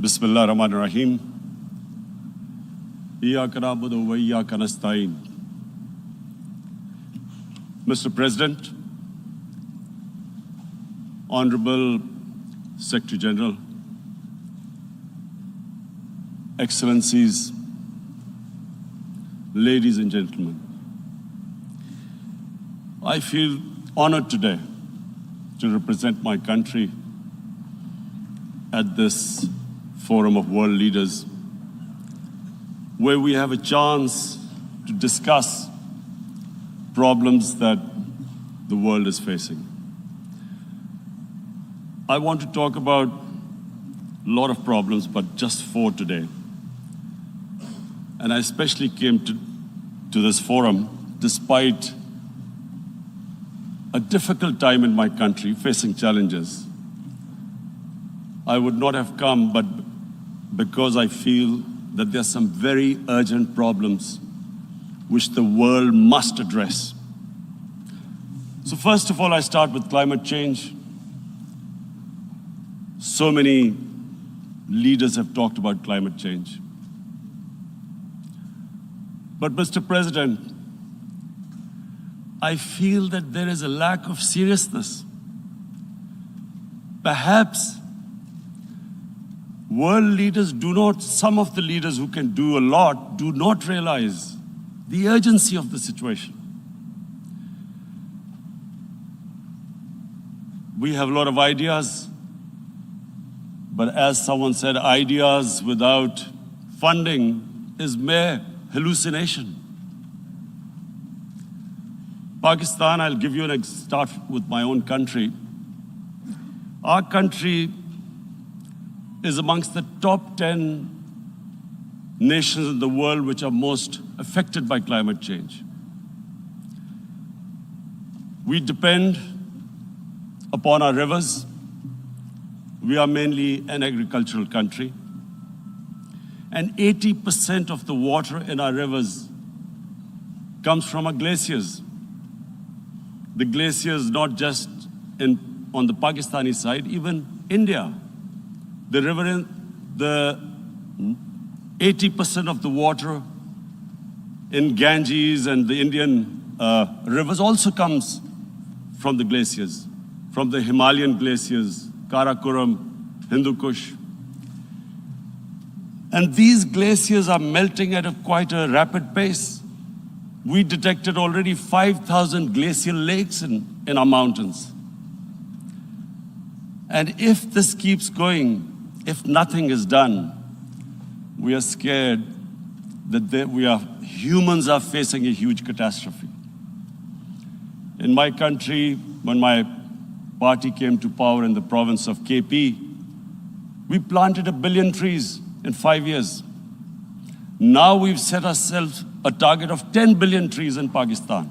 Bismillah ar-Rahman ar-Rahim. Iyyaka na'budu wa iyyaka nasta'in. Mr. President, Honorable Secretary General, Excellencies, ladies and gentlemen, I feel honored today to represent my country at this forum of world leaders, where we have a chance to discuss problems that the world is facing. I want to talk about a lot of problems, but just four today. And I especially came to this forum despite a difficult time in my country, facing challenges. I would not have come, but because I feel that there are some very urgent problems which the world must address. So first of all, I start with climate change. So many leaders have talked about climate change. But Mr. President, I feel that there is a lack of seriousness. Perhaps world leaders some of the leaders who can do a lot, do not realize the urgency of the situation. We have a lot of ideas, but as someone said, ideas without funding is mere hallucination. Pakistan, I'll give you start with my own country. Our country is amongst the top 10 nations in the world which are most affected by climate change. We depend upon our rivers. We are mainly an agricultural country. And 80% of the water in our rivers comes from our glaciers. The glaciers not just on the Pakistani side, even India. The 80% of the water in Ganges and the Indian rivers also comes from the glaciers, from the Himalayan glaciers, Karakoram, Hindu Kush. And these glaciers are melting at quite a rapid pace. We detected already 5,000 glacial lakes in our mountains. And if this keeps going, if nothing is done, we are scared that humans are facing a huge catastrophe. In my country, when my party came to power in the province of KP, we planted 1 billion trees in 5 years. Now we've set ourselves a target of 10 billion trees in Pakistan.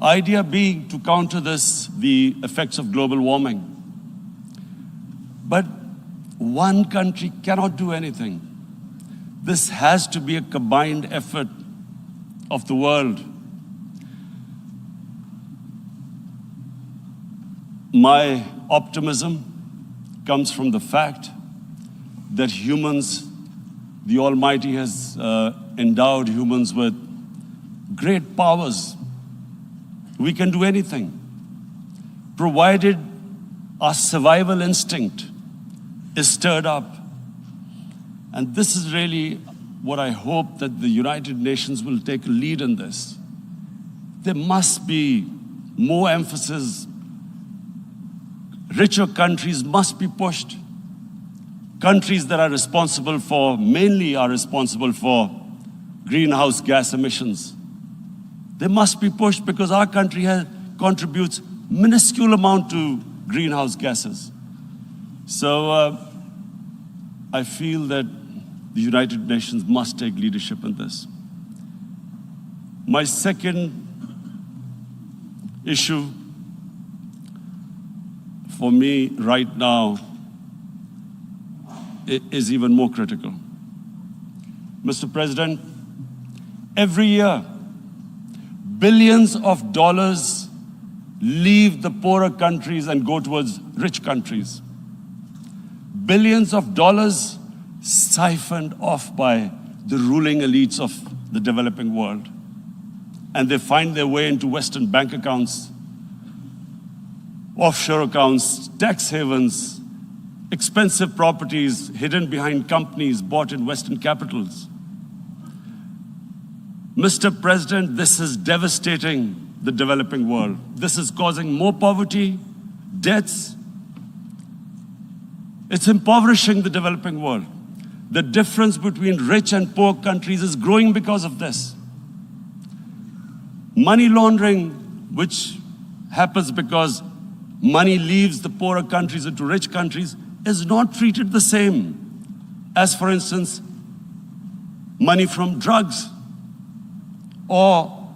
Idea being to counter the effects of global warming. But one country cannot do anything. This has to be a combined effort of the world. My optimism comes from the fact that humans, the Almighty has endowed humans with great powers. We can do anything, provided our survival instinct is stirred up. And this is really what I hope that the United Nations will take a lead in this. There must be more emphasis. Richer countries must be pushed. Countries that mainly are responsible for greenhouse gas emissions. They must be pushed because our country contributes minuscule amount to greenhouse gases. So I feel that the United Nations must take leadership in this. My second issue for me right now is even more critical. Mr. President, every year, billions of dollars leave the poorer countries and go towards rich countries. billions of dollars siphoned off by the ruling elites of the developing world. And they find their way into Western bank accounts, offshore accounts, tax havens, expensive properties hidden behind companies bought in Western capitals. Mr. President, this is devastating the developing world. This is causing more poverty, debts. It's impoverishing the developing world. The difference between rich and poor countries is growing because of this. Money laundering, which happens because money leaves the poorer countries into rich countries, is not treated the same as, for instance, money from drugs or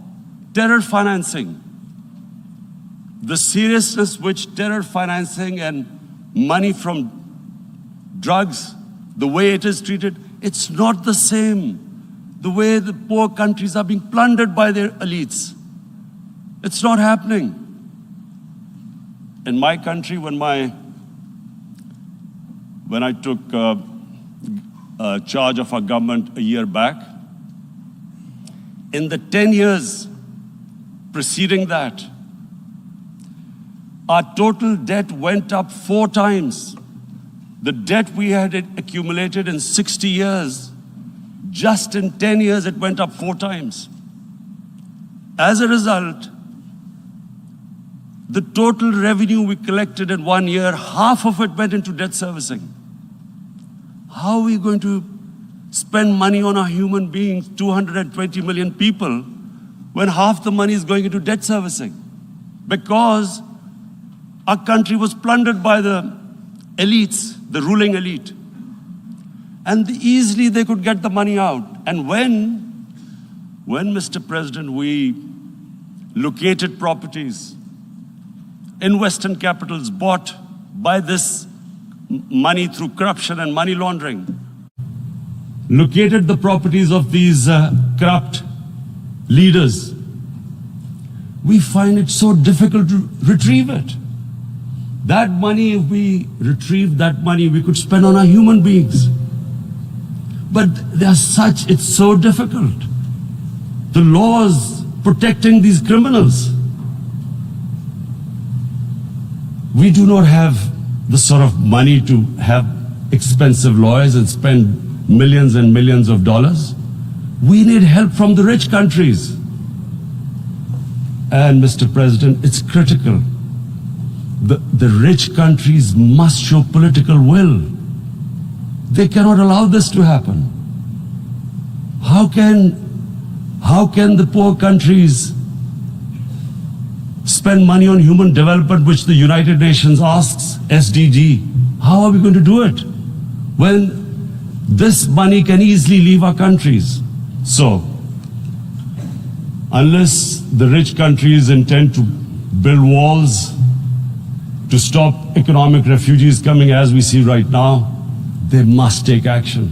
terror financing. The seriousness which terror financing and money from drugs, the way it is treated, it's not the same. The way the poor countries are being plundered by their elites. It's not happening. In my country, when I took charge of our government a year back, in the 10 years preceding that, our total debt went up 4 times. The debt we had accumulated in 60 years, just in 10 years, it went up 4 times. As a result, the total revenue we collected in 1 year, half of it went into debt servicing. How are we going to spend money on our human beings, 220 million people, when half the money is going into debt servicing? Because our country was plundered by the elites, the ruling elite. And easily they could get the money out. And when, Mr. President, we located properties in Western capitals bought by this money through corruption and money laundering, located the properties of these corrupt leaders, we find it so difficult to retrieve it. That money, if we retrieved that money, we could spend on our human beings. But it's so difficult. The laws protecting these criminals. We do not have the sort of money to have expensive lawyers and spend millions and millions of dollars. We need help from the rich countries. And Mr. President, it's critical. The rich countries must show political will. They cannot allow this to happen. How can the poor countries spend money on human development, which the United Nations asks, SDG? How are we going to do it when this money can easily leave our countries? So, unless the rich countries intend to build walls to stop economic refugees coming as we see right now, they must take action.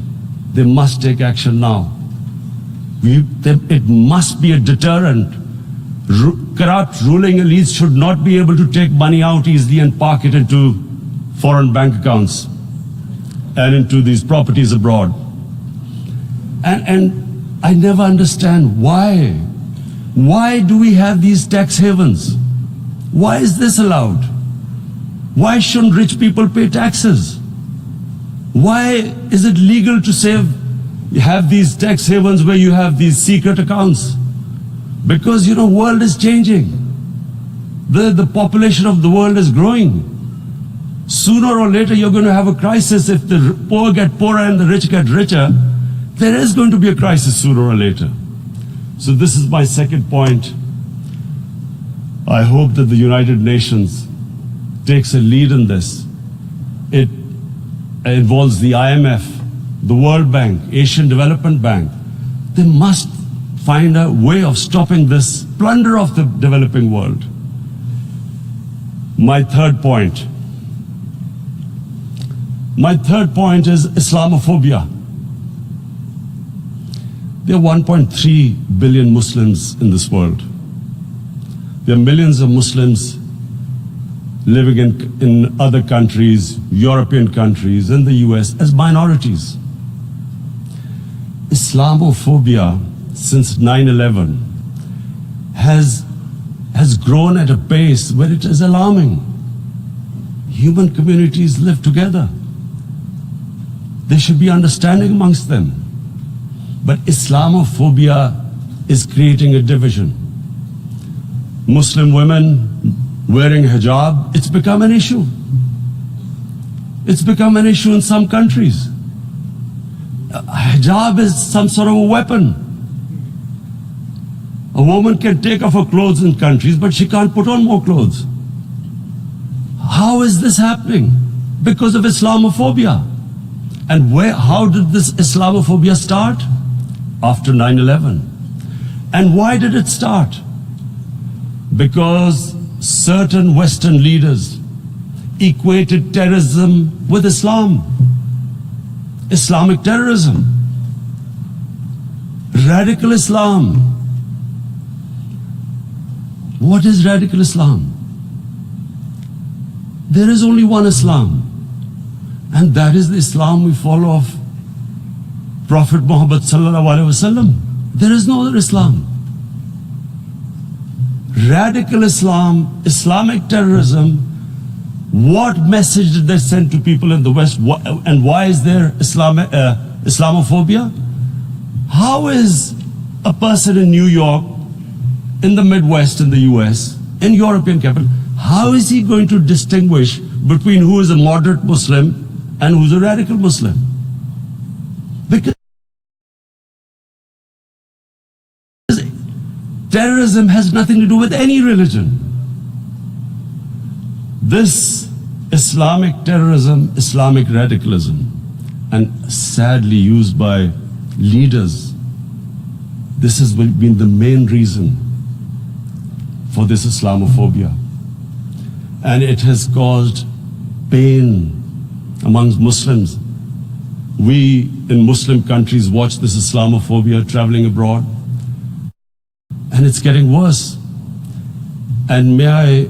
They must take action now. It must be a deterrent. Corrupt ruling elites should not be able to take money out easily and park it into foreign bank accounts and into these properties abroad. And I never understand why. Why do we have these tax havens? Why is this allowed? Why shouldn't rich people pay taxes? Why is it legal to have these tax havens where you have these secret accounts? Because, world is changing. The population of the world is growing. Sooner or later, you're going to have a crisis. If the poor get poorer and the rich get richer, there is going to be a crisis sooner or later. So this is my second point. I hope that the United Nations takes a lead in this. It involves the IMF, the World Bank, Asian Development Bank. They must find a way of stopping this plunder of the developing world. My third point is Islamophobia. There are 1.3 billion Muslims in this world. There are millions of Muslims living in other countries, European countries, in the US, as minorities. Islamophobia since 9/11 has grown at a pace where it is alarming. Human communities live together. There should be understanding amongst them. But Islamophobia is creating a division. Muslim women wearing hijab, it's become an issue. It's become an issue in some countries. Hijab is some sort of a weapon. A woman can take off her clothes in countries, but she can't put on more clothes. How is this happening? Because of Islamophobia. And how did this Islamophobia start? After 9/11. And why did it start? Because certain Western leaders equated terrorism with Islam. Islamic terrorism. Radical Islam. What is radical Islam? There is only one Islam, and that is the Islam we follow of Prophet Muhammad sallallahu alaihi wasallam. There is no other Islam. Radical Islam, Islamic terrorism, what message did they send to people in the West, and why is there Islamophobia? How is a person in New York, in the Midwest, in the US, in European capital, how is he going to distinguish between who is a moderate Muslim and who's a radical Muslim? Because terrorism has nothing to do with any religion. This Islamic terrorism, Islamic radicalism, and sadly used by leaders, this has been the main reason for this Islamophobia. And it has caused pain amongst Muslims. We in Muslim countries watch this Islamophobia traveling abroad, and it's getting worse. And may I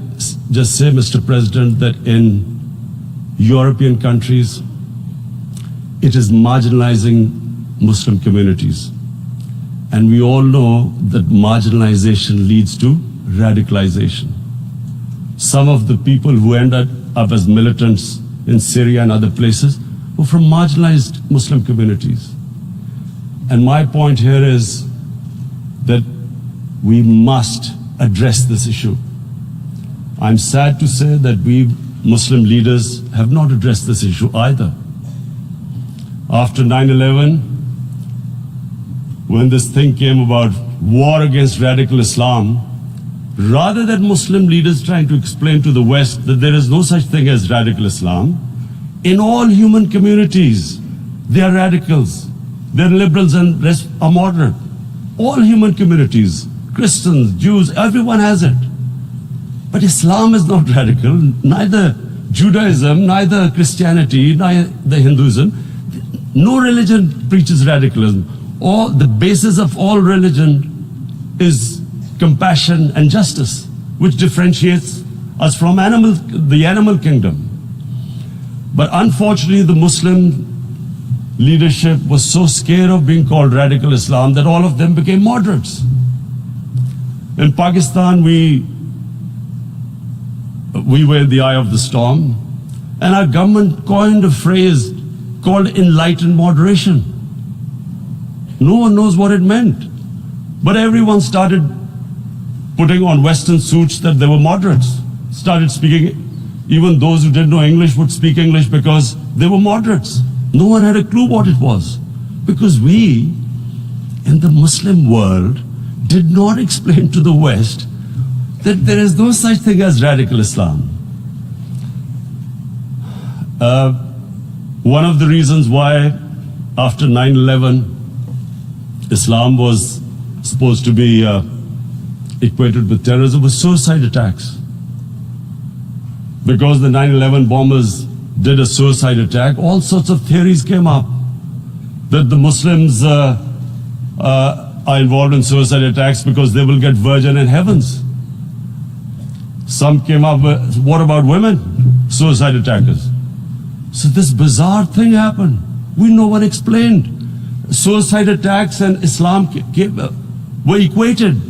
just say, Mr. President, that in European countries, it is marginalizing Muslim communities. And we all know that marginalization leads to radicalization. Some of the people who ended up as militants in Syria and other places were from marginalized Muslim communities. And my point here is that we must address this issue. I'm sad to say that we Muslim leaders have not addressed this issue either. After 9/11, when this thing came about war against radical Islam, rather than Muslim leaders trying to explain to the West that there is no such thing as radical Islam, in all human communities, they are radicals. They're liberals and rest are moderate. All human communities, Christians, Jews, everyone has it. But Islam is not radical, neither Judaism, neither Christianity, neither Hinduism. No religion preaches radicalism. The basis of all religion is compassion and justice, which differentiates us from the animal kingdom. But unfortunately, the Muslim leadership was so scared of being called radical Islam that all of them became moderates. In Pakistan, we were in the eye of the storm, and our government coined a phrase called enlightened moderation. No one knows what it meant, but everyone started putting on Western suits that they were moderates, started speaking. Even those who didn't know English would speak English because they were moderates. No one had a clue what it was, because we, in the Muslim world, did not explain to the West that there is no such thing as radical Islam. One of the reasons why after 9/11 Islam was supposed to be equated with terrorism was suicide attacks. Because the 9/11 bombers did a suicide attack, all sorts of theories came up that the Muslims are involved in suicide attacks because they will get virgin in heavens. Some came up with, what about women? Suicide attackers. So this bizarre thing happened. No one explained. Suicide attacks and Islam were equated.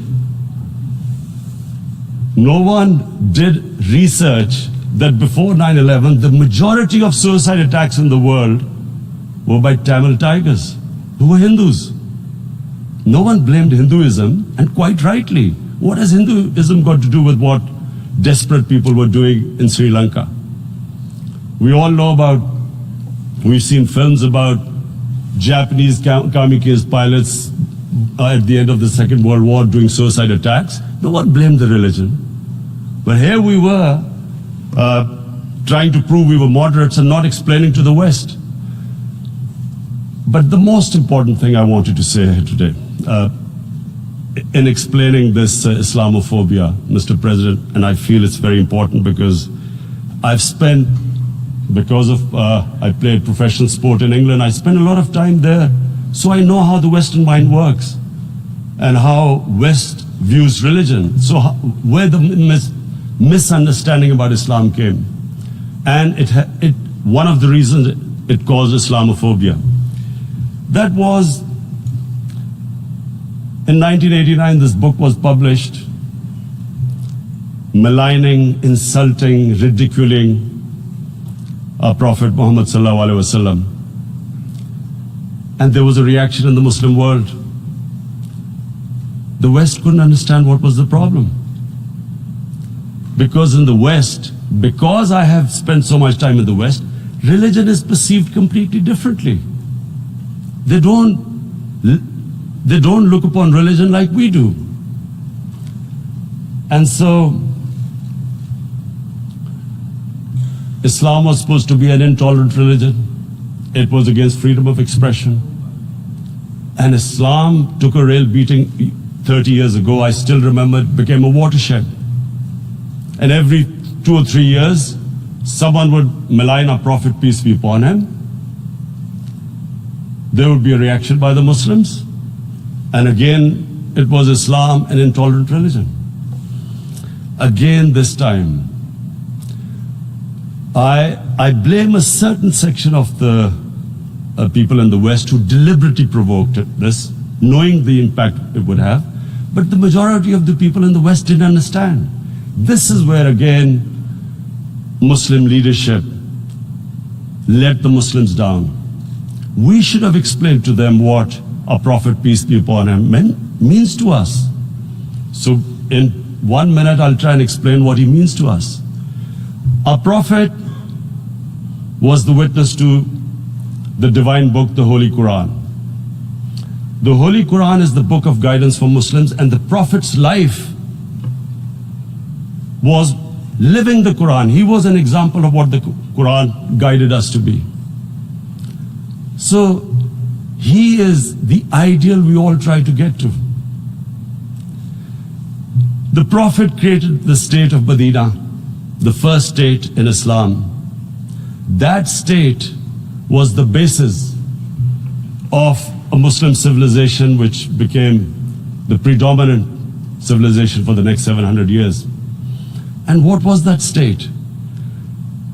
No one did research that before 9/11, the majority of suicide attacks in the world were by Tamil tigers, who were Hindus. No one blamed Hinduism, and quite rightly. What has Hinduism got to do with what desperate people were doing in Sri Lanka? We all know about, we've seen films about Japanese kamikaze pilots at the end of the Second World War doing suicide attacks. No one blamed the religion. But here we were trying to prove we were moderates and not explaining to the West. But the most important thing I wanted to say here today, in explaining this Islamophobia, Mr. President, and I feel it's very important because I've spent, because of, I played professional sport in England, I spent a lot of time there, so I know how the Western mind works and how West views religion. So where the misunderstanding about Islam came. And one of the reasons it caused Islamophobia. That was, in 1989, this book was published, maligning, insulting, ridiculing our Prophet Muhammad sallallahu alaihi wasallam. And there was a reaction in the Muslim world. The West couldn't understand what was the problem. Because in the West, because I have spent so much time in the West, religion is perceived completely differently. They don't look upon religion like we do. And so, Islam was supposed to be an intolerant religion. It was against freedom of expression. And Islam took a real beating 30 years ago. I still remember it became a watershed. And every 2 or 3 years, someone would malign our Prophet, peace be upon him. There would be a reaction by the Muslims. And again, it was Islam, an intolerant religion. Again, this time, I blame a certain section of the people in the West who deliberately provoked this, knowing the impact it would have. But the majority of the people in the West didn't understand. This is where, again, Muslim leadership let the Muslims down. We should have explained to them what our Prophet, peace be upon him, means to us. So in 1 minute, I'll try and explain what he means to us. Our Prophet was the witness to the divine book, the Holy Quran. The Holy Quran is the book of guidance for Muslims, and the Prophet's life was living the Quran. He was an example of what the Quran guided us to be. So he is the ideal we all try to get to. The Prophet created the state of Medina, the first state in Islam. That state was the basis of a Muslim civilization which became the predominant civilization for the next 700 years. And what was that state?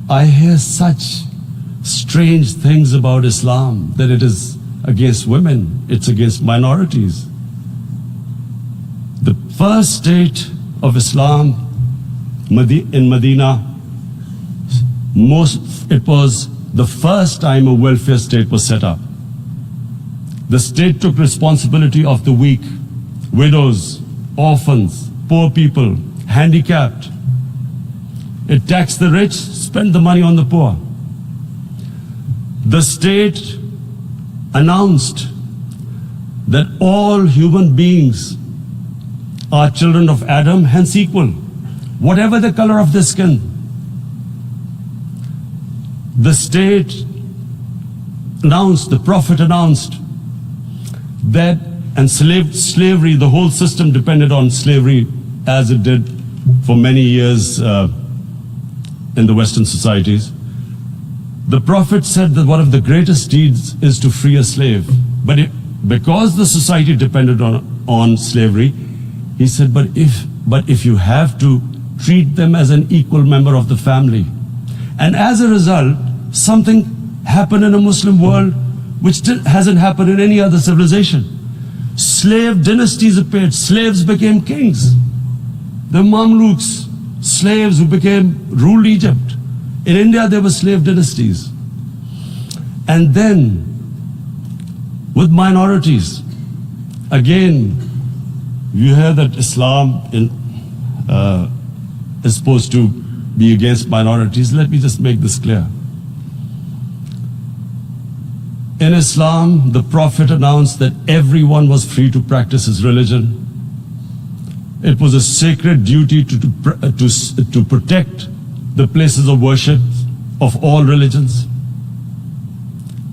I hear such strange things about Islam, that it is against women, it's against minorities. The first state of Islam in Medina, it was the first time a welfare state was set up. The state took responsibility of the weak, widows, orphans, poor people, handicapped. It taxed the rich, spent the money on the poor. The state announced that all human beings are children of Adam, hence equal, whatever the color of their skin. The state announced, the Prophet announced that, and slavery, the whole system depended on slavery as it did for many years in the Western societies. The Prophet said that one of the greatest deeds is to free a slave. But because the society depended on slavery, he said, but if you have to treat them as an equal member of the family. And as a result, something happened in a Muslim world which hasn't happened in any other civilization. Slave dynasties appeared. Slaves became kings. The Mamluks, slaves who ruled Egypt. In India, there were slave dynasties. And then, with minorities, again, you hear that Islam is supposed to be against minorities. Let me just make this clear. In Islam, the Prophet announced that everyone was free to practice his religion. It was a sacred duty to protect the places of worship of all religions.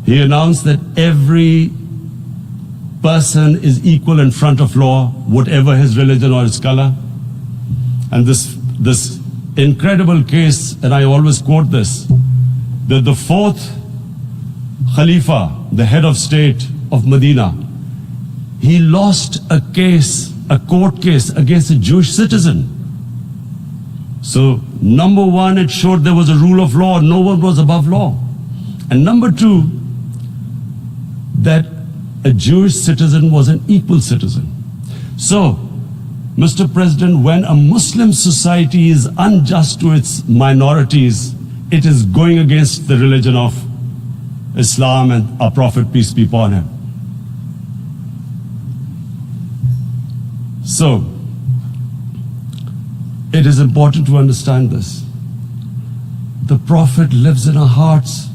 He announced that every person is equal in front of law, whatever his religion or his color. And this incredible case, and I always quote this, that the fourth Khalifa, the head of state of Medina, he lost a court case against a Jewish citizen. So, number one, it showed there was a rule of law, no one was above law. And number two, that a Jewish citizen was an equal citizen. So, Mr. President, when a Muslim society is unjust to its minorities, it is going against the religion of Islam and our Prophet, peace be upon him. So, it is important to understand this. The Prophet lives in our hearts.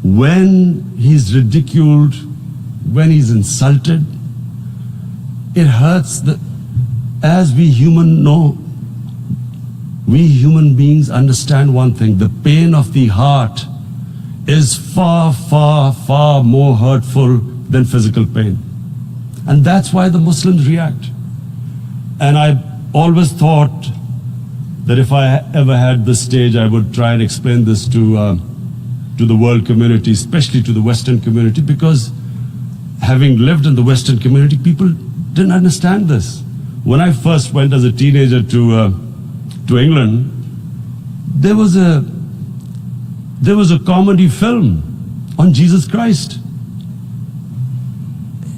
When he's ridiculed, when he's insulted, it hurts. As we we human beings understand one thing: the pain of the heart is far, far, far more hurtful than physical pain. And that's why the Muslims react. And I always thought that if I ever had this stage, I would try and explain this to the world community, especially to the Western community, because having lived in the Western community, people didn't understand this. When I first went as a teenager to England, there was a comedy film on Jesus Christ.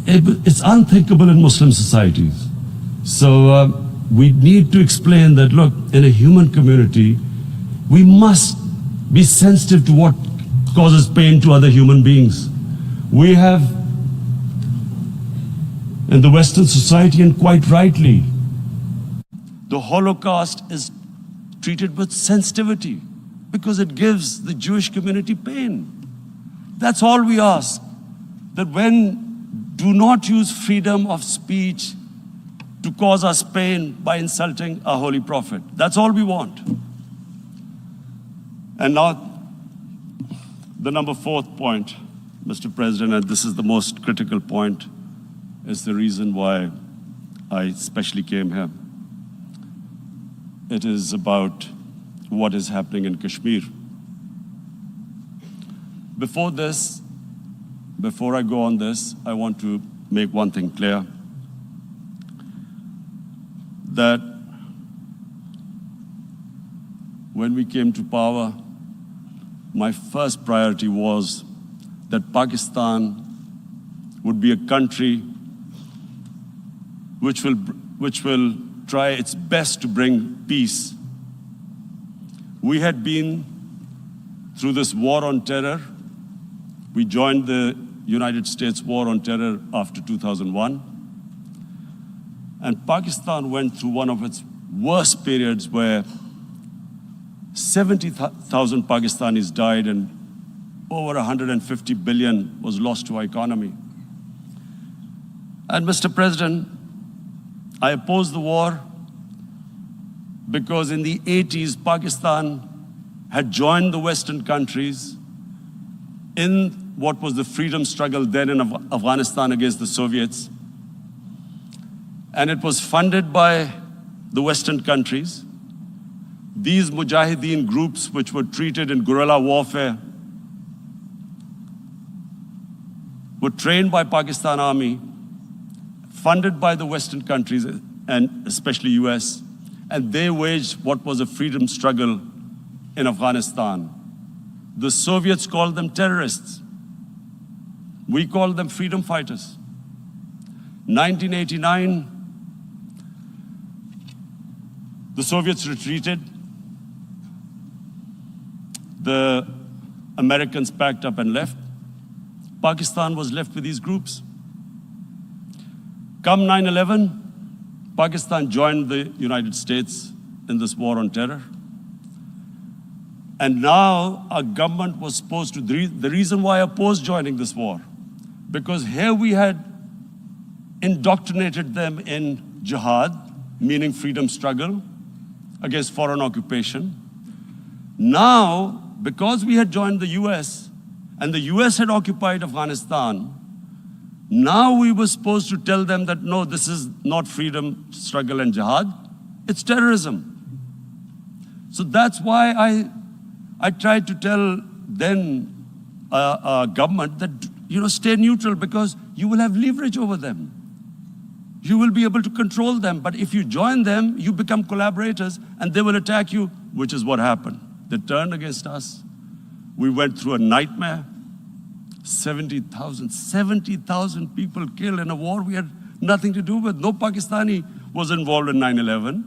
It's unthinkable in Muslim societies. So we need to explain that, look, in a human community, we must be sensitive to what causes pain to other human beings. We have, in the Western society, and quite rightly, the Holocaust is treated with sensitivity because it gives the Jewish community pain. That's all we ask. That do not use freedom of speech to cause us pain by insulting our Holy Prophet. That's all we want. And now, the number fourth point, Mr. President, and this is the most critical point, is the reason why I especially came here. It is about what is happening in Kashmir. Before I go on this, I want to make one thing clear, that when we came to power, my first priority was that Pakistan would be a country which will try its best to bring peace. We had been through this war on terror. We joined the United States war on terror after 2001. And Pakistan went through one of its worst periods where 70,000 Pakistanis died and over 150 billion was lost to our economy. And Mr. President, I opposed the war because in the 80s, Pakistan had joined the Western countries in what was the freedom struggle then in Afghanistan against the Soviets. And it was funded by the Western countries. These Mujahideen groups, which were treated in guerrilla warfare, were trained by Pakistan Army, funded by the Western countries, and especially US, and they waged what was a freedom struggle in Afghanistan. The Soviets called them terrorists. We called them freedom fighters. 1989, the Soviets retreated. The Americans packed up and left. Pakistan was left with these groups. Come 9/11, Pakistan joined the United States in this war on terror. And now our government was supposed to, the reason why I opposed joining this war, because here we had indoctrinated them in jihad, meaning freedom struggle against foreign occupation. Now, because we had joined the US and the US had occupied Afghanistan, now we were supposed to tell them that no, this is not freedom struggle and jihad, it's terrorism. So that's why I tried to tell then government that, stay neutral, because you will have leverage over them. You will be able to control them. But if you join them, you become collaborators and they will attack you, which is what happened. They turned against us. We went through a nightmare. 70,000 people killed in a war we had nothing to do with. No Pakistani was involved in 9/11.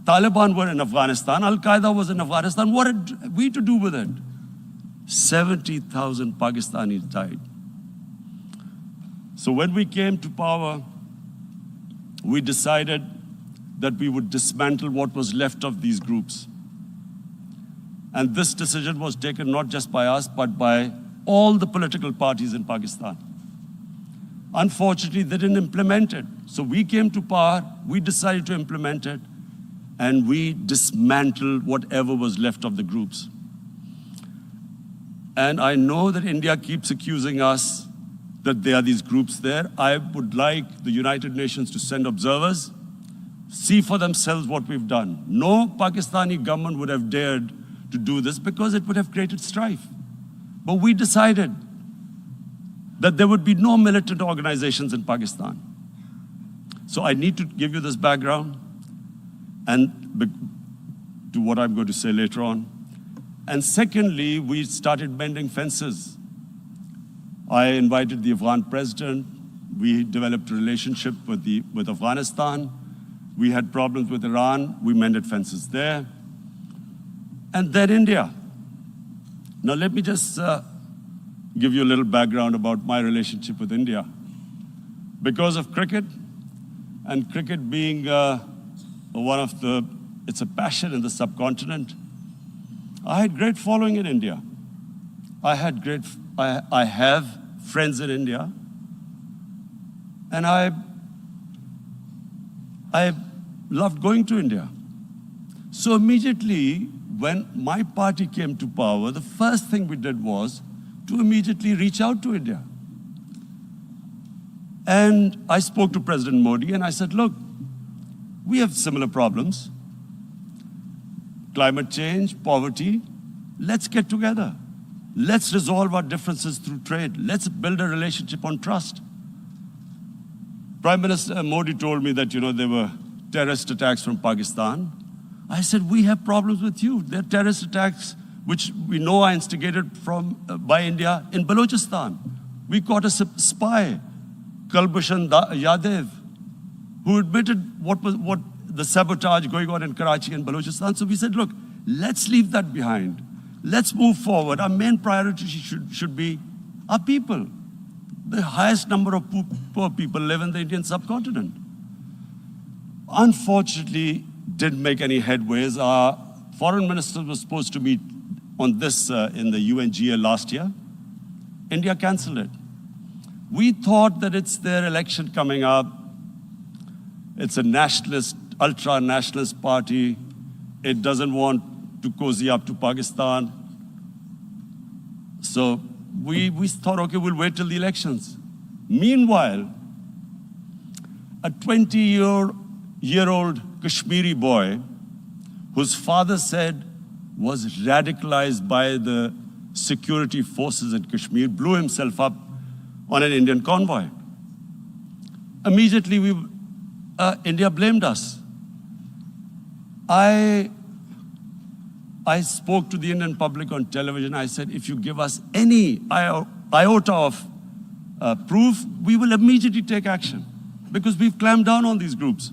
Taliban were in Afghanistan. Al-Qaeda was in Afghanistan. What had we to do with it? 70,000 Pakistanis died. So when we came to power, we decided that we would dismantle what was left of these groups. And this decision was taken not just by us, but by all the political parties in Pakistan. Unfortunately, they didn't implement it. So we came to power, we decided to implement it, and we dismantled whatever was left of the groups. And I know that India keeps accusing us that there are these groups there. I would like the United Nations to send observers, see for themselves what we've done. No Pakistani government would have dared to do this because it would have created strife. But we decided that there would be no militant organizations in Pakistan. So I need to give you this background and to what I'm going to say later on. And secondly, we started mending fences. I invited the Afghan president. We developed a relationship with Afghanistan. We had problems with Iran. We mended fences there. And then India. Now let me just give you a little background about my relationship with India. Because of cricket, and cricket being it's a passion in the subcontinent, I had great following in India. I have friends in India, and I loved going to India. So immediately, when my party came to power, the first thing we did was to immediately reach out to India. And I spoke to President Modi and I said, look, we have similar problems. Climate change, poverty, let's get together. Let's resolve our differences through trade. Let's build a relationship on trust. Prime Minister Modi told me that, there were terrorist attacks from Pakistan. I said, we have problems with you. There are terrorist attacks which we know are instigated by India in Balochistan. We caught a spy, Kulbhushan Yadav, who admitted what the sabotage going on in Karachi and Balochistan. So we said, look, let's leave that behind. Let's move forward. Our main priority should be our people. The highest number of poor people live in the Indian subcontinent. Unfortunately, didn't make any headways. Our foreign minister was supposed to meet on this in the UNGA last year. India canceled it. We thought that it's their election coming up. It's a nationalist, ultra-nationalist party. It doesn't want to cozy up to Pakistan. So we thought, okay, we'll wait till the elections. Meanwhile, a 20-year-old Kashmiri boy, whose father said was radicalized by the security forces in Kashmir, blew himself up on an Indian convoy. Immediately, India blamed us. I spoke to the Indian public on television. I said, if you give us any iota of proof, we will immediately take action because we've clamped down on these groups.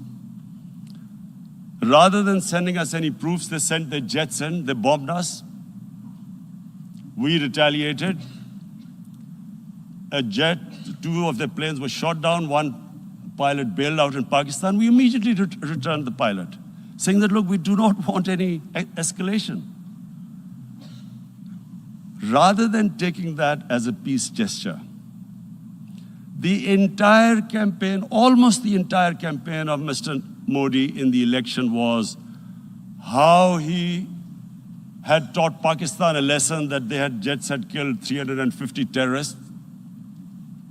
Rather than sending us any proofs, they sent their jets in, they bombed us. We retaliated. A jet, 2 of their planes were shot down, 1 pilot bailed out in Pakistan. We immediately returned the pilot, saying that, look, we do not want any escalation. Rather than taking that as a peace gesture, the entire campaign, almost the entire campaign of Mr. Modi in the election was how he had taught Pakistan a lesson that jets had killed 350 terrorists.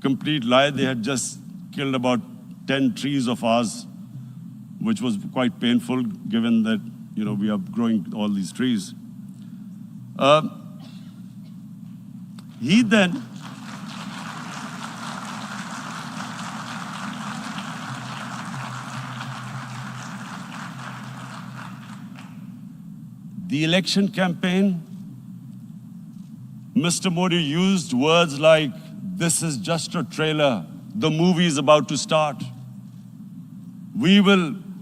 Complete lie, they had just killed about 10 trees of ours, which was quite painful given that, we are growing all these trees. He then the election campaign, Mr. Modi used words like, this is just a trailer, the movie is about to start.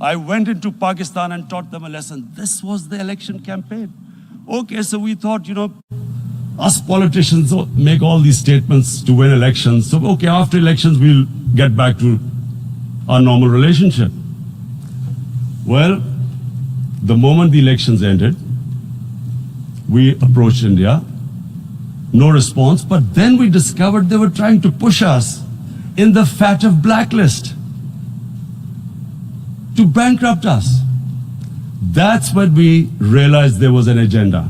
I went into Pakistan and taught them a lesson. This was the election campaign. Okay, so we thought, us politicians make all these statements to win elections. So, okay, after elections, we'll get back to our normal relationship. Well, the moment the elections ended, we approached India, no response, but then we discovered they were trying to push us in the FATF blacklist to bankrupt us. That's when we realized there was an agenda.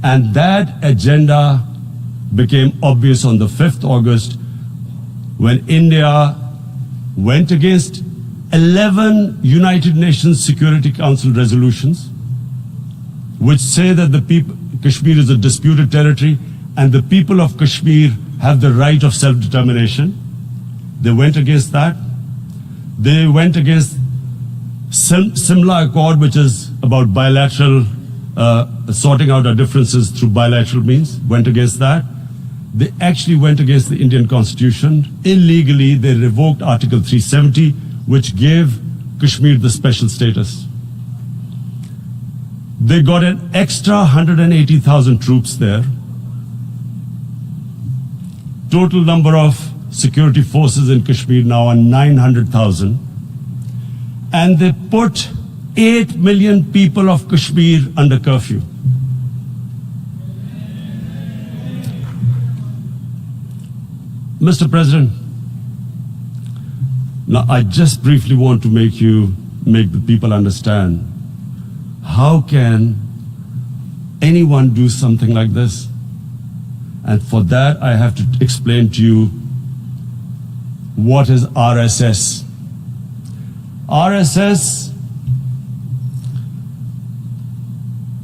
And that agenda became obvious on the 5th August when India went against 11 United Nations Security Council resolutions which say that Kashmir is a disputed territory and the people of Kashmir have the right of self-determination. They went against that. They went against Simla Accord, which is about bilateral, sorting out our differences through bilateral means, went against that. They actually went against the Indian Constitution. Illegally, they revoked Article 370, which gave Kashmir the special status. They got an extra 180,000 troops there. Total number of security forces in Kashmir now are 900,000. And they put 8 million people of Kashmir under curfew. Mr. President, now I just briefly want to make the people understand, how can anyone do something like this? And for that, I have to explain to you what is RSS. RSS,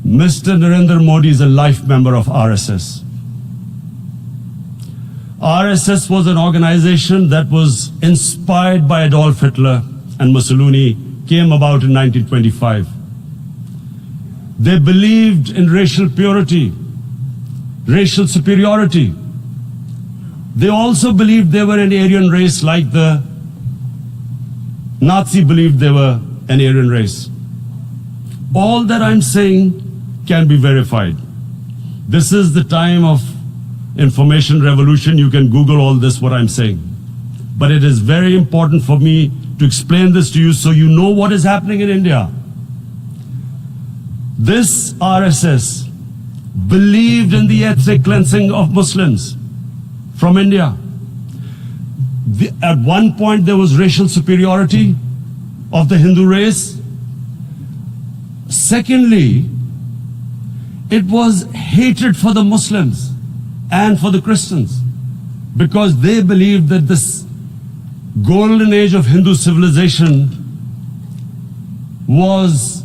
Mr. Narendra Modi is a life member of RSS. RSS was an organization that was inspired by Adolf Hitler and Mussolini, came about in 1925. They believed in racial purity, racial superiority. They also believed they were an Aryan race like the Nazi believed they were an Aryan race. All that I'm saying can be verified. This is the time of information revolution. You can Google all this, what I'm saying. But it is very important for me to explain this to you so you know what is happening in India. This RSS believed in the ethnic cleansing of Muslims from India. At one point there was racial superiority of the Hindu race. Secondly, it was hatred for the Muslims and for the Christians, because they believed that this golden age of Hindu civilization was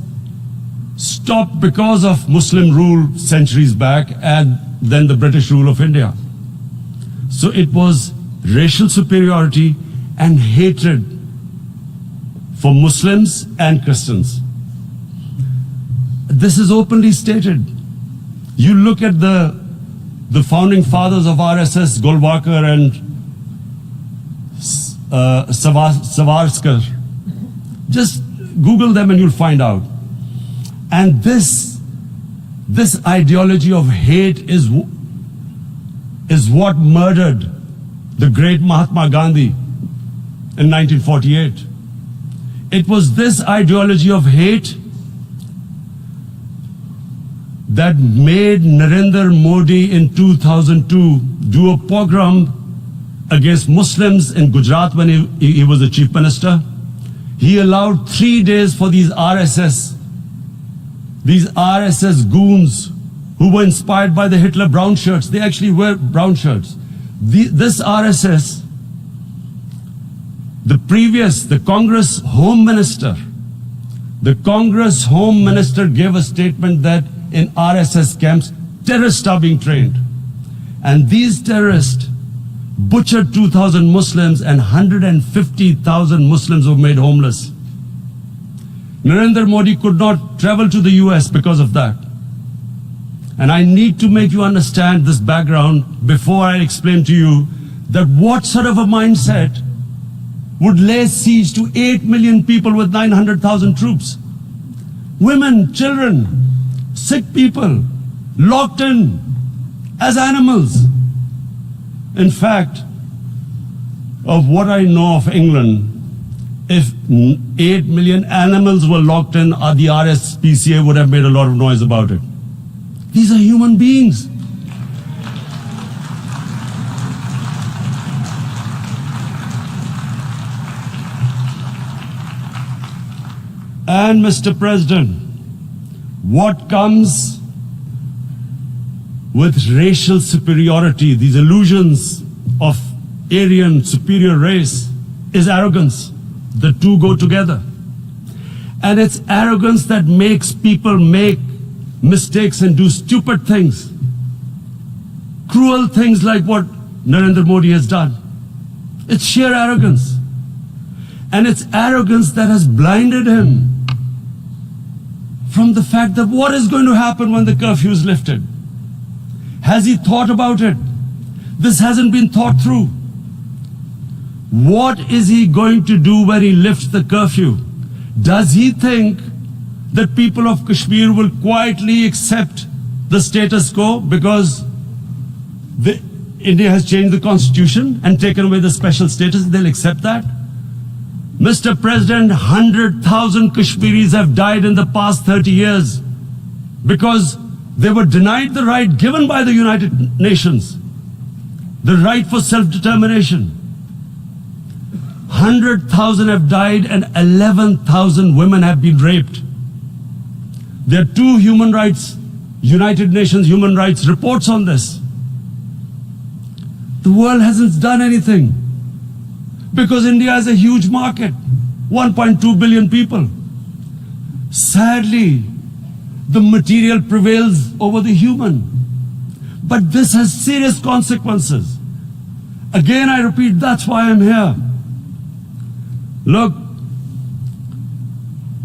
stopped because of Muslim rule centuries back and then the British rule of India. So it was racial superiority and hatred for Muslims and Christians. This is openly stated. You look at the founding fathers of RSS, Golwalkar and Savarkar. Just Google them and you'll find out. And this ideology of hate is what murdered the great Mahatma Gandhi in 1948. It was this ideology of hate that made Narendra Modi in 2002 do a pogrom against Muslims in Gujarat when he was the chief minister. He allowed 3 days for these RSS goons who were inspired by the Hitler brown shirts. They actually wear brown shirts. This RSS, the Congress Home Minister gave a statement that in RSS camps, terrorists are being trained. And these terrorists butchered 2,000 Muslims and 150,000 Muslims were made homeless. Narendra Modi could not travel to the US because of that. And I need to make you understand this background before I explain to you that what sort of a mindset would lay siege to 8 million people with 900,000 troops. Women, children, sick people, locked in as animals. In fact, of what I know of England, if 8 million animals were locked in, the RSPCA would have made a lot of noise about it. These are human beings. And Mr. President, what comes with racial superiority, these illusions of Aryan superior race, is arrogance. The two go together. And it's arrogance that makes people make mistakes and do stupid things. Cruel things like what Narendra Modi has done. It's sheer arrogance. And it's arrogance that has blinded him from the fact that what is going to happen when the curfew is lifted. Has he thought about it? This hasn't been thought through. What is he going to do when he lifts the curfew? Does he think that people of Kashmir will quietly accept the status quo because India has changed the constitution and taken away the special status? They'll accept that? Mr. President, 100,000 Kashmiris have died in the past 30 years because they were denied the right given by the United Nations, the right for self-determination. 100,000 have died and 11,000 women have been raped. There are two United Nations human rights reports on this. The world hasn't done anything because India is a huge market, 1.2 billion people. Sadly, the material prevails over the human. But this has serious consequences. Again, I repeat, that's why I'm here. Look,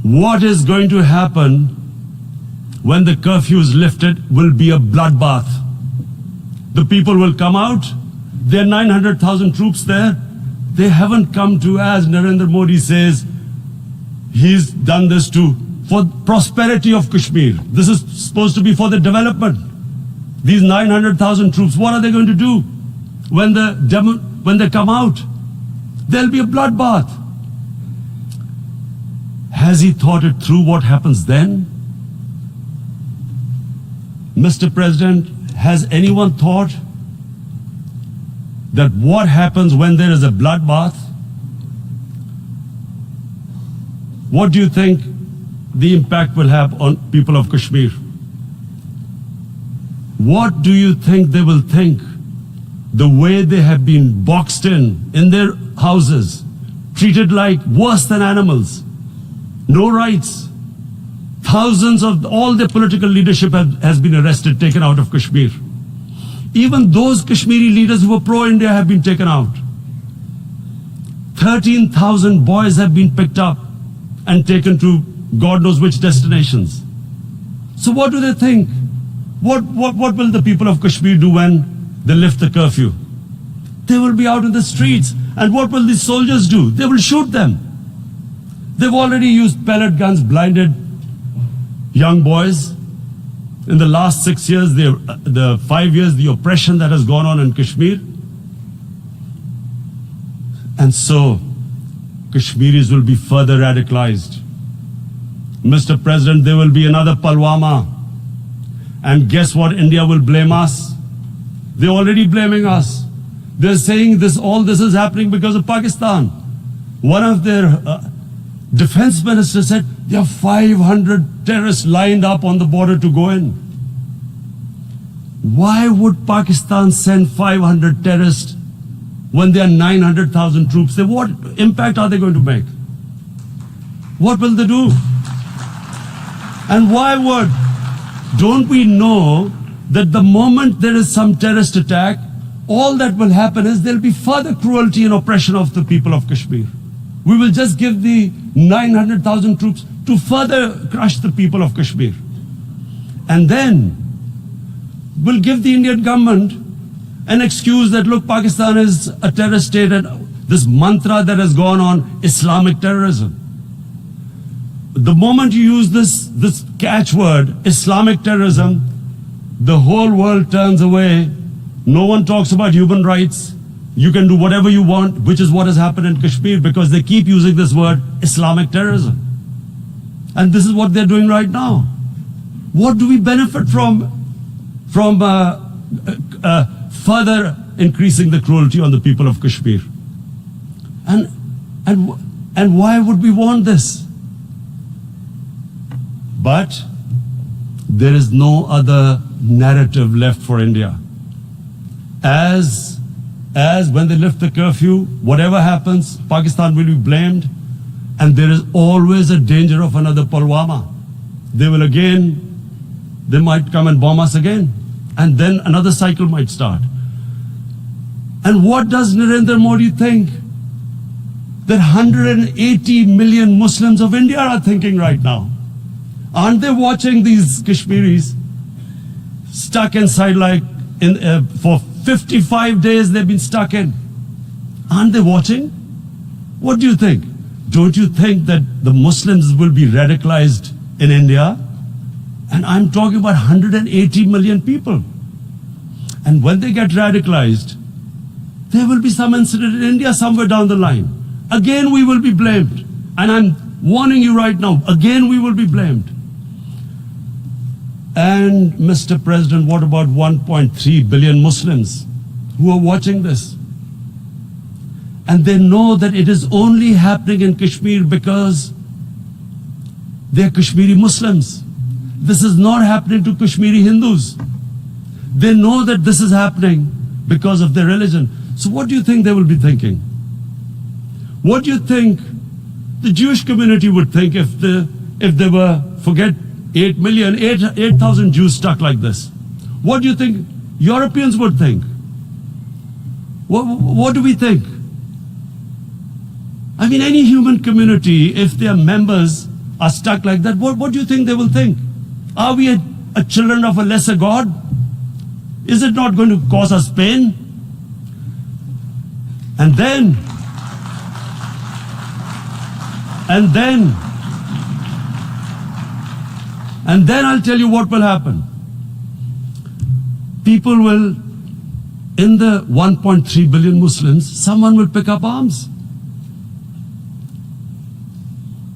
what is going to happen when the curfew is lifted will be a bloodbath. The people will come out. There are 900,000 troops there. They haven't come to, as Narendra Modi says, he's done this for prosperity of Kashmir. This is supposed to be for the development. These 900,000 troops, what are they going to do when they come out? There'll be a bloodbath. Has he thought it through what happens then? Mr. President, has anyone thought that what happens when there is a bloodbath? What do you think the impact will have on people of Kashmir? What do you think they will think? The way they have been boxed in their houses, treated like worse than animals, no rights. Thousands of all the political leadership has been arrested, taken out of Kashmir. Even those Kashmiri leaders who were pro-India have been taken out. 13,000 boys have been picked up and taken to God knows which destinations. So what do they think? What will the people of Kashmir do when they lift the curfew? They will be out in the streets. And what will these soldiers do? They will shoot them. They've already used pellet guns, blinded young boys. In the last 6 years, the 5 years, the oppression that has gone on in Kashmir. And so, Kashmiris will be further radicalized. Mr. President, there will be another Pulwama. And guess what? India will blame us. They're already blaming us. They're saying all this is happening because of Pakistan. One of their defense ministers said there are 500 terrorists lined up on the border to go in. Why would Pakistan send 500 terrorists when there are 900,000 troops? What impact are they going to make? What will they do? And why would? Don't we know that the moment there is some terrorist attack, all that will happen is there will be further cruelty and oppression of the people of Kashmir. We will just give the 900,000 troops to further crush the people of Kashmir. And then we'll give the Indian government an excuse that, look, Pakistan is a terrorist state, and this mantra that has gone on, Islamic terrorism. The moment you use this catchword, Islamic terrorism, the whole world turns away. No one talks about human rights. You can do whatever you want, which is what has happened in Kashmir, because they keep using this word, Islamic terrorism. And this is what they're doing right now. What do we benefit from further increasing the cruelty on the people of Kashmir? And why would we want this? But there is no other narrative left for India. As when they lift the curfew, whatever happens, Pakistan will be blamed, and there is always a danger of another Pulwama. They might come and bomb us again, and then another cycle might start. And what does Narendra Modi think? That 180 million Muslims of India are thinking right now. Aren't they watching these Kashmiris stuck inside for 55 days they've been stuck in? Aren't they watching? What do you think? Don't you think that the Muslims will be radicalized in India? And I'm talking about 180 million people. And when they get radicalized, there will be some incident in India somewhere down the line. Again, we will be blamed. And I'm warning you right now, again, we will be blamed. And Mr. President, what about 1.3 billion Muslims who are watching this? And they know that it is only happening in Kashmir because they're Kashmiri Muslims. This is not happening to Kashmiri Hindus. They know that this is happening because of their religion. So what do you think they will be thinking? What do you think the Jewish community would think if they were, forget 8,000 Jews stuck like this? What do you think Europeans would think? What do we think? I mean, any human community, if their members are stuck like that, what do you think they will think? Are we a children of a lesser God? Is it not going to cause us pain? And then I'll tell you what will happen. People will, in the 1.3 billion Muslims, someone will pick up arms.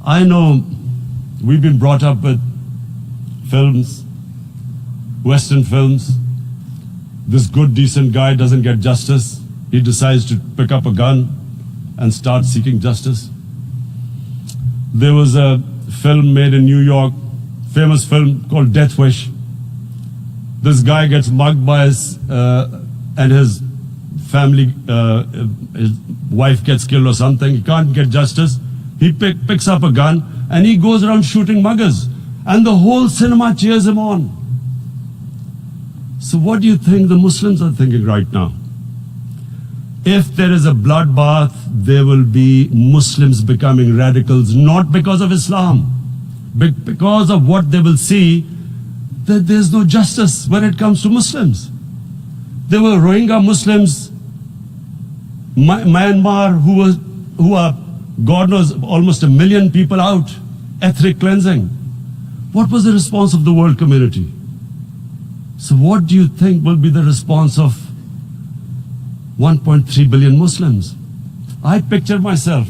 I know we've been brought up with films, Western films. This good, decent guy doesn't get justice. He decides to pick up a gun and start seeking justice. There was a film made in New York, famous film called Death Wish. This guy gets mugged by his family, his wife gets killed or something. He can't get justice. He picks up a gun and he goes around shooting muggers. And the whole cinema cheers him on. So what do you think the Muslims are thinking right now? If there is a bloodbath, there will be Muslims becoming radicals, not because of Islam, but because of what they will see, that there's no justice when it comes to Muslims. There were Rohingya Muslims, Myanmar, who are, God knows, almost 1 million people out, ethnic cleansing. What was the response of the world community? So what do you think will be the response of 1.3 billion Muslims? I picture myself.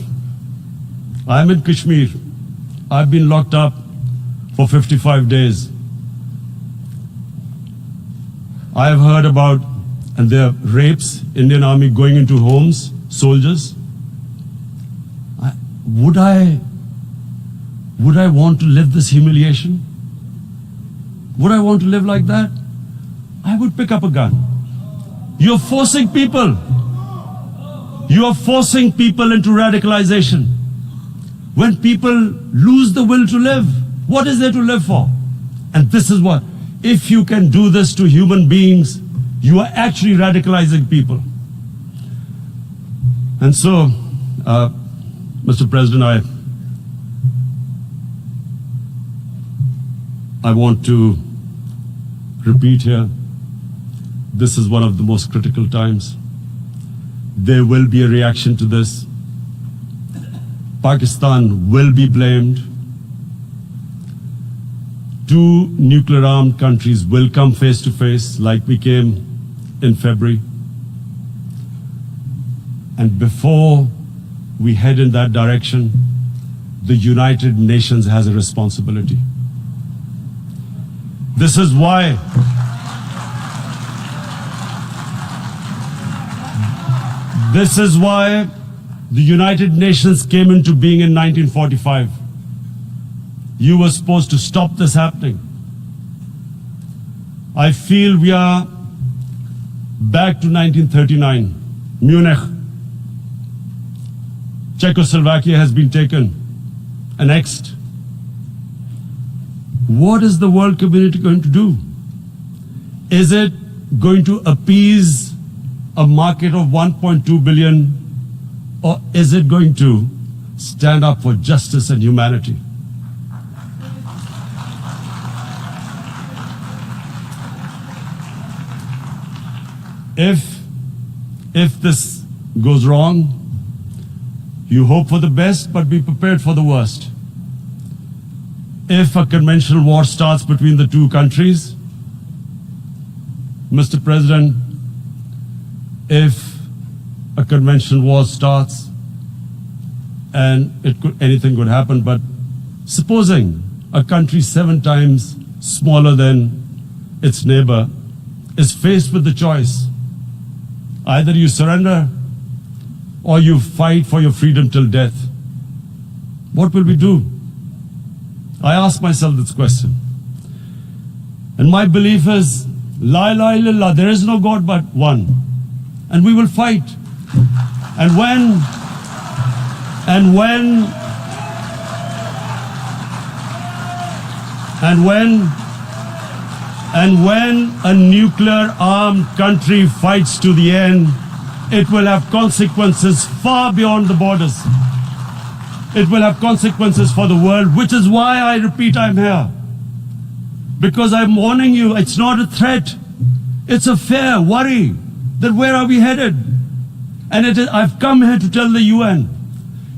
I'm in Kashmir. I've been locked up for 55 days. I have heard about, and there are rapes, Indian Army going into homes, soldiers. Would I want to live this humiliation? Would I want to live like that? I would pick up a gun. You're forcing people. You are forcing people into radicalization. When people lose the will to live, what is there to live for? And this is what, if you can do this to human beings, you are actually radicalizing people. And so, Mr. President, I want to repeat here, this is one of the most critical times. There will be a reaction to this. Pakistan will be blamed. 2 nuclear-armed countries will come face to face like we came in February. And before we head in that direction, the United Nations has a responsibility. This is why the United Nations came into being in 1945. You were supposed to stop this happening. I feel we are back to 1939, Munich. Czechoslovakia has been taken, annexed. What is the world community going to do? Is it going to appease a market of 1.2 billion, or is it going to stand up for justice and humanity? If this goes wrong, you hope for the best, but be prepared for the worst. If a conventional war starts between the 2 countries, Mr. President, if a conventional war starts, and anything could happen, but supposing a country 7 times smaller than its neighbor is faced with the choice, either you surrender or you fight for your freedom till death, what will we do? I ask myself this question. And my belief is, La ilaha illallah, there is no God but one. And we will fight. And when a nuclear-armed country fights to the end, it will have consequences far beyond the borders. It will have consequences for the world, which is why I repeat I'm here. Because I'm warning you, it's not a threat. It's a fair worry that where are we headed? And I've come here to tell the UN,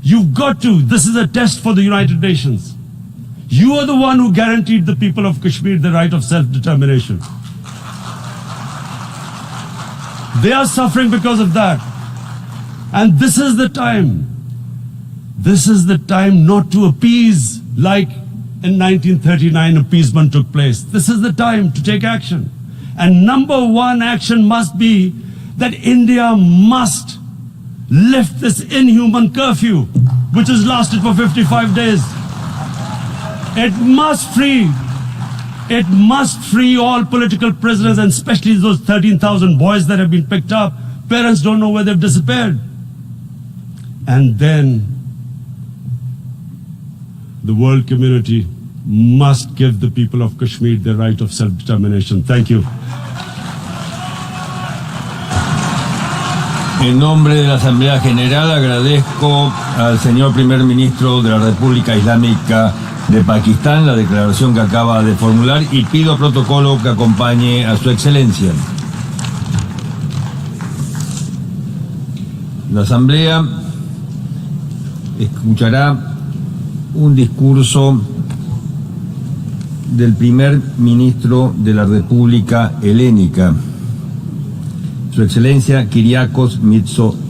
you've got to, this is a test for the United Nations. You are the one who guaranteed the people of Kashmir the right of self-determination. They are suffering because of that. And this is the time. This is the time not to appease like in 1939 appeasement took place. This is the time to take action. And number 1 action must be that India must lift this inhuman curfew, which has lasted for 55 days. It must free all political prisoners, and especially those 13,000 boys that have been picked up. Parents don't know where they've disappeared. And then the world community must give the people of Kashmir the right of self-determination. Thank you. En nombre de la Asamblea General agradezco al señor Primer Ministro de la República Islámica de Pakistán la declaración que acaba de formular y pido protocolo que acompañe a su excelencia. La Asamblea escuchará un discurso del primer ministro de la República Helénica, Su Excelencia Kyriakos Mitsotakis.